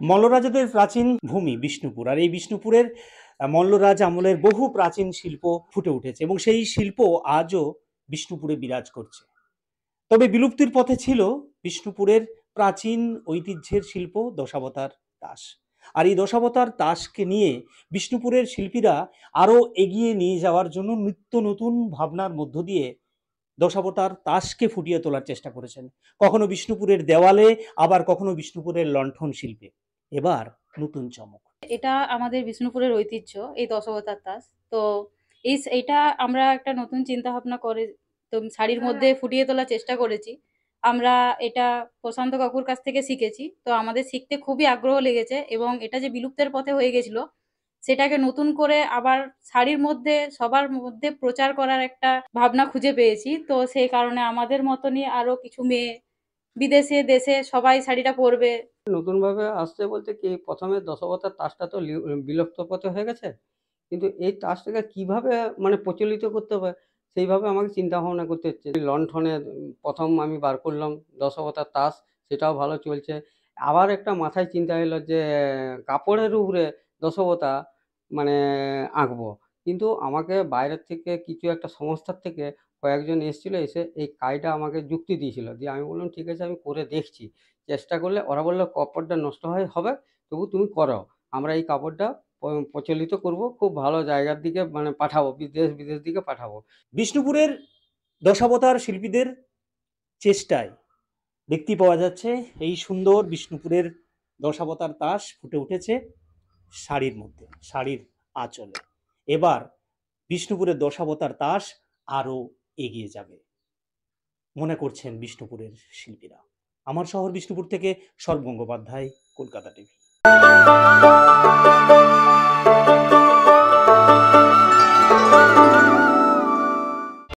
মল্লরাজাদের প্রাচীন ভূমি বিষ্ণুপুর, আর এই বিষ্ণুপুরের মল্লরাজ আমলের বহু প্রাচীন শিল্প ফুটে উঠেছে এবং সেই শিল্প আজও বিষ্ণুপুরে বিরাজ করছে। তবে বিলুপ্তির পথে ছিল বিষ্ণুপুরের প্রাচীন ঐতিহ্যের শিল্প দশাবতার তাস। আর এই দশাবতার তাসকে নিয়ে বিষ্ণুপুরের শিল্পীরা আরও এগিয়ে নিয়ে যাওয়ার জন্য নিত্য নতুন ভাবনার মধ্য দিয়ে দশাবতার তাসকে ফুটিয়ে তোলার চেষ্টা করেছেন। কখনো বিষ্ণুপুরের দেওয়ালে, আবার কখনো বিষ্ণুপুরের লণ্ঠন শিল্পে। এবার নতুন চমক। এটা আমাদের বিষ্ণুপুরের ঐতিহ্য, এই দশাবতার তাস। তো এইটা আমরা একটা নতুন চিন্তা ভাবনা করে তো শাড়ির মধ্যে ফুটিয়ে তোলার চেষ্টা করেছি। আমরা এটা প্রশান্ত কাকুর কাছ থেকে শিখেছি। তো আমাদের শিখতে খুবই আগ্রহ লেগেছে এবং এটা যে বিলুপ্তের পথে হয়ে গেছিল, সেটাকে নতুন করে আবার শাড়ির মধ্যে সবার মধ্যে প্রচার করার একটা ভাবনা খুঁজে পেয়েছি। তো সেই কারণে আমাদের মতনই আরো কিছু মেয়ে বিদেশে, দেশে সবাই শাড়িটা পরবে। নতুনভাবে আসছে বলতে কি, প্রথমে দশাবতার তাসটা তো বিলুপ্ত পথে হয়ে গেছে, কিন্তু এই তাসটাকে কিভাবে মানে প্রচলিত করতে হবে সেইভাবে আমাকে চিন্তা ভাবনা করতে হচ্ছে। লণ্ঠনে প্রথম আমি বার করলাম দশাবতার তাস, সেটাও ভালো চলছে। আবার একটা মাথায় চিন্তা এলো যে কাপড়ের উপরে দশাবতা মানে আঁকবো, কিন্তু আমাকে বাইরের থেকে কিছু একটা সংস্থার থেকে কয়েকজন এসেছিলো, এসে এই কাজটা আমাকে যুক্তি দিয়েছিল। দিয়ে আমি বললাম ঠিক আছে, আমি করে দেখছি। চেষ্টা করলে ওরা বললো কাপড়টা নষ্ট হবে, তবু তুমি করো, আমরা এই কাপড়টা প্রচলিত করব, খুব ভালো জায়গার দিকে মানে পাঠাবো, বিদেশ দিকে পাঠাবো। বিষ্ণুপুরের দশাবতার শিল্পীদের চেষ্টায় দেখতেই পাওয়া যাচ্ছে এই সুন্দর বিষ্ণুপুরের দশাবতার তাস ফুটে উঠেছে শাড়ির মধ্যে, শাড়ির আঁচলে। এবার বিষ্ণুপুরের দশাবতার তাস আরও এগিয়ে যাবে মনে করছেন বিষ্ণুপুরের শিল্পীরা। আমার শহর বিষ্ণুপুর থেকে সর্ব গঙ্গোপাধ্যায়, কলকাতা টিভি।